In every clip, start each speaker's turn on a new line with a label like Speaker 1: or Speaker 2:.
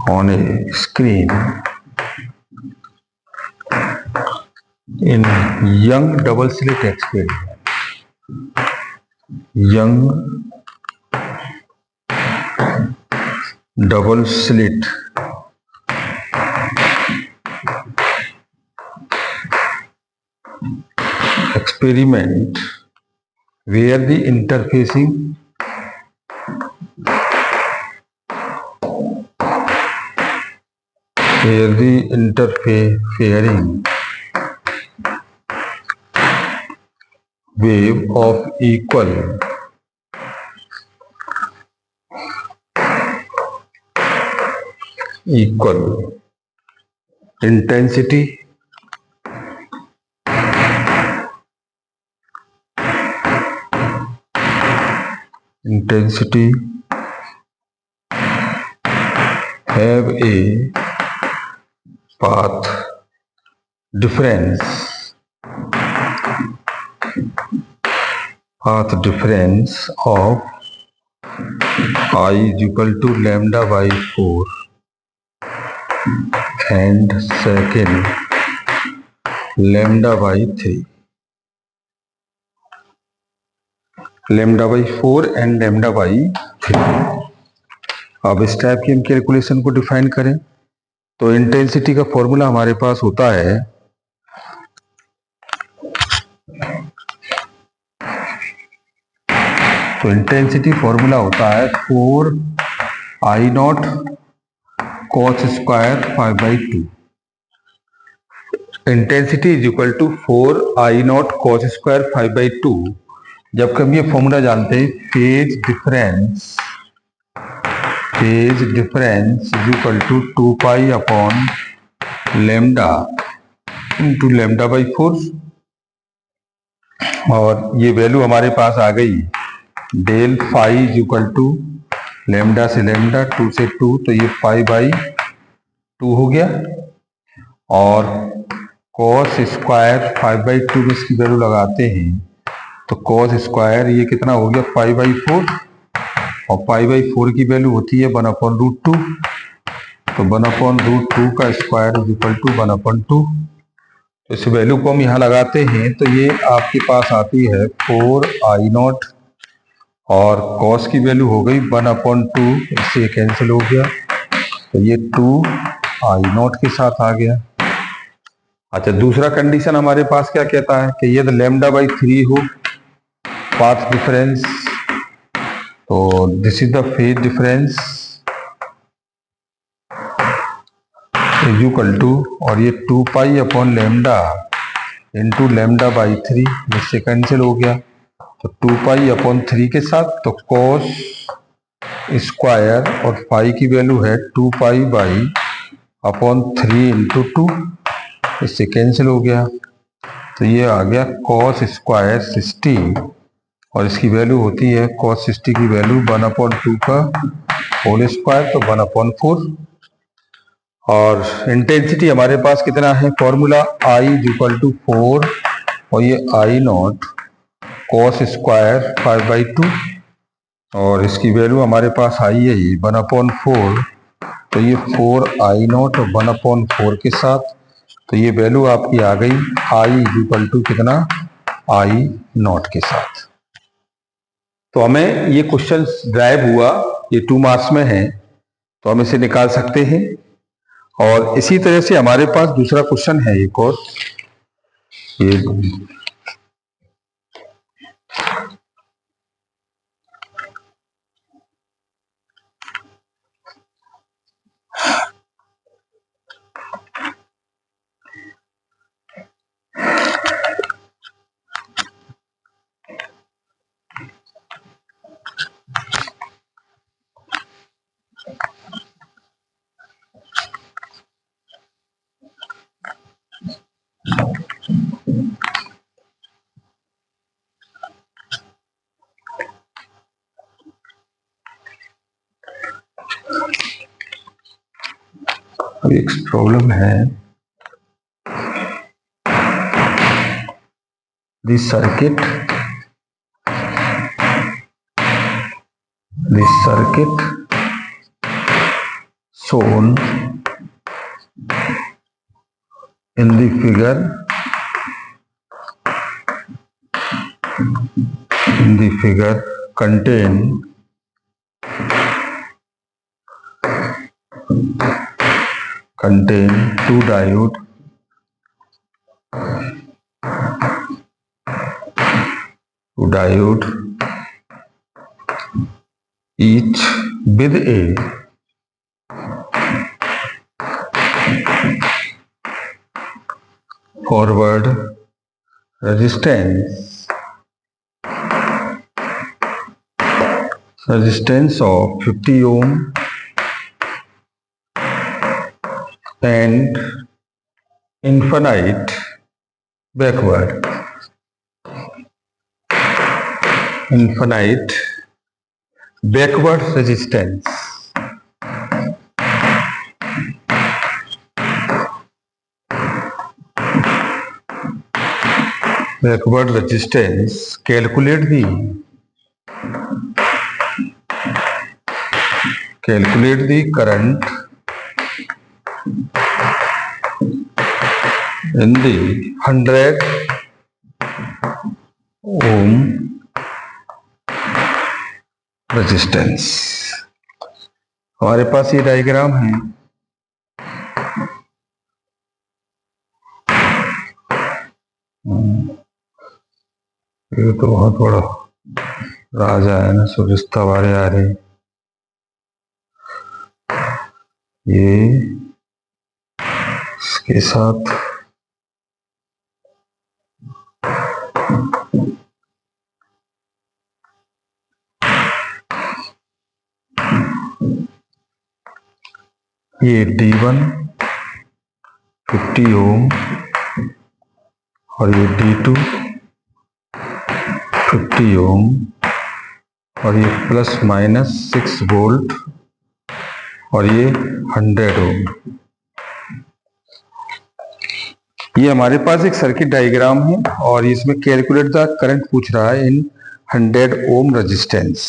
Speaker 1: on a screen in young double slit experiment. Young double slit experiment where the interfacing interfering wave of equal intensity have a path difference of I is equal to lambda by 4 and second lambda by 3. Lambda by 4 and lambda by 3. अब इस type की हम calculation को define करें तो intensity का formula हमारे पास होता है इंटेंसिटी फॉर्मूला होता है 4 I naught cos square 5/2. Intensity is equal to 4 I naught cos square 5/2. जबकि हम ये फॉर्मूला जानते हैं phase difference is equal to 2 pi upon lambda into lambda by 4. और ये वैल्यू हमारे पास आ गई del phi is equal to lambda से लैम्डा 2 से 2 तो ये पाई बाई 2 हो गया. और कॉस स्क्वायर 5/2 में इसकी वैल्यू लगाते हैं तो कॉस स्क्वायर ये कितना हो गया पाई बाई 4 और पाई बाई 4 की वैल्यू होती है 1/√2. तो 1/√2 का स्क्वायर इज इक्वल टू 1/2. तो इस वैल्यू को हम यहाँ लगाते हैं तो ये आपके पास आती है 4 आई नॉट और कॉस की वैल्यू हो गई 1/2. इससे कैंसिल हो गया तो ये 2 आई नॉट के साथ आ गया. अच्छा, दूसरा कंडीशन हमारे पास क्या कहता है कि यदि लैम्डा बाई 3 हो पाथ डिफरेंस तो this is the phase difference is equal to और ये 2 pi upon lambda into lambda by 3 जिससे कैंसिल हो गया तो 2 पाई अपॉन 3 के साथ तो कॉस स्क्वायर और पाई की वैल्यू है 2 पाई बाई अपॉन 3 इंटू 2 इससे कैंसिल हो गया तो ये आ गया कॉस स्क्वायर 60 और इसकी वैल्यू होती है कॉस 60 की वैल्यू 1/2 का होल स्क्वायर तो 1/4. और इंटेंसिटी हमारे पास कितना है formula I is equal to 4 और ये आई नॉट कॉस स्क्वायर 5/2 और इसकी वैल्यू हमारे पास आई है 1/4 तो ये 4 आई नॉट और 1/4 के साथ तो ये वैल्यू आपकी आ गई आई इज इक्वल टू कितना आई नॉट के साथ. तो हमें ये क्वेश्चन ड्राइव हुआ, ये 2 मार्क्स में है तो हम इसे निकाल सकते हैं. और इसी तरह से हमारे पास दूसरा क्वेश्चन है एक और, ये एक प्रॉब्लम है. This circuit shown in the figure contain two diode each with a forward resistance of 50 ohm and infinite backward resistance. Backward resistance, calculate the current in the 100 ohm resistance. हमारे पास ये diagram है। ये तो बहुत बड़ा राजा है ना, सुरिश्ता वाले आ रही। ये इसके साथ ये D1 50 ओम और ये D2 50 ओम और ये प्लस माइनस 6 वोल्ट और ये 100 ओम। ये हमारे पास एक सर्किट डायग्राम है और इसमें कैलकुलेट द करंट पूछ रहा है इन 100 ओम रेजिस्टेंस।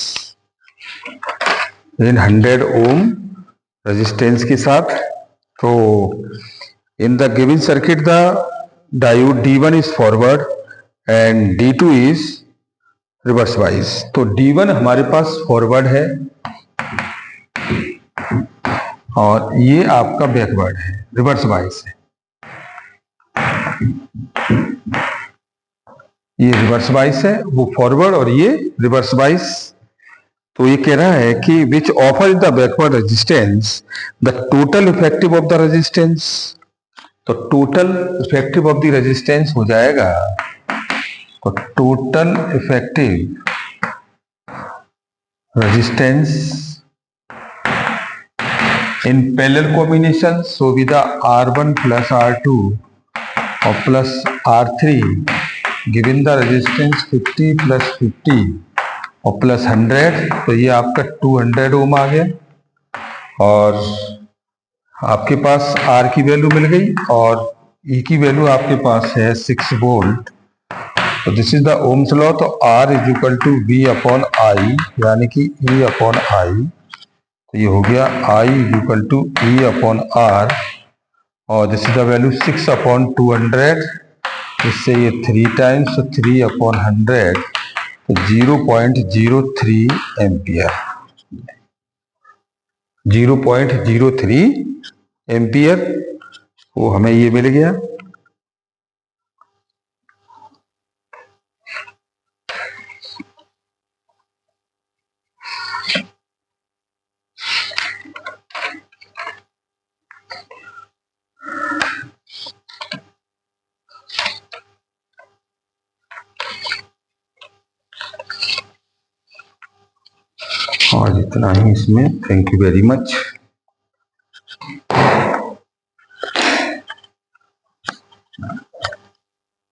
Speaker 1: इन 100 ओम रेजिस्टेंस के साथ, तो in the given circuit the diode D1 is forward and D2 is reverse wise. तो D1 हमारे पास फॉरवर्ड है और ये आपका बैकवर्ड है, रिवर्स वाइज है। ये रिवर्स वाइज है, वो फॉरवर्ड और ये रिवर्स वाइज। तो ये कह रहा है कि which offer the backward resistance the total effective of the resistance. तो total effective of the resistance हो जाएगा, तो total effective resistance in parallel combination so with R1 plus R2 और plus R3 given the resistance 50 plus 50 और plus 100, तो ये आपका 200 ओम आ गया। और आपके पास R की वैल्यू मिल गई और E की वैल्यू आपके पास है 6 वोल्ट। तो this is the Ohm's law. तो R is equal to V upon I, यानी कि E अपॉन I। तो ये हो गया I is equal to E upon R और this is the value 6 upon 200। इससे ये 3 टाइम्स, तो 3 अपॉन 100, तो 0.03 एम्पियर। 0.03 एम्पियर वो हमें ये मिल गया। और इतना ही इसमें। Thank you very much.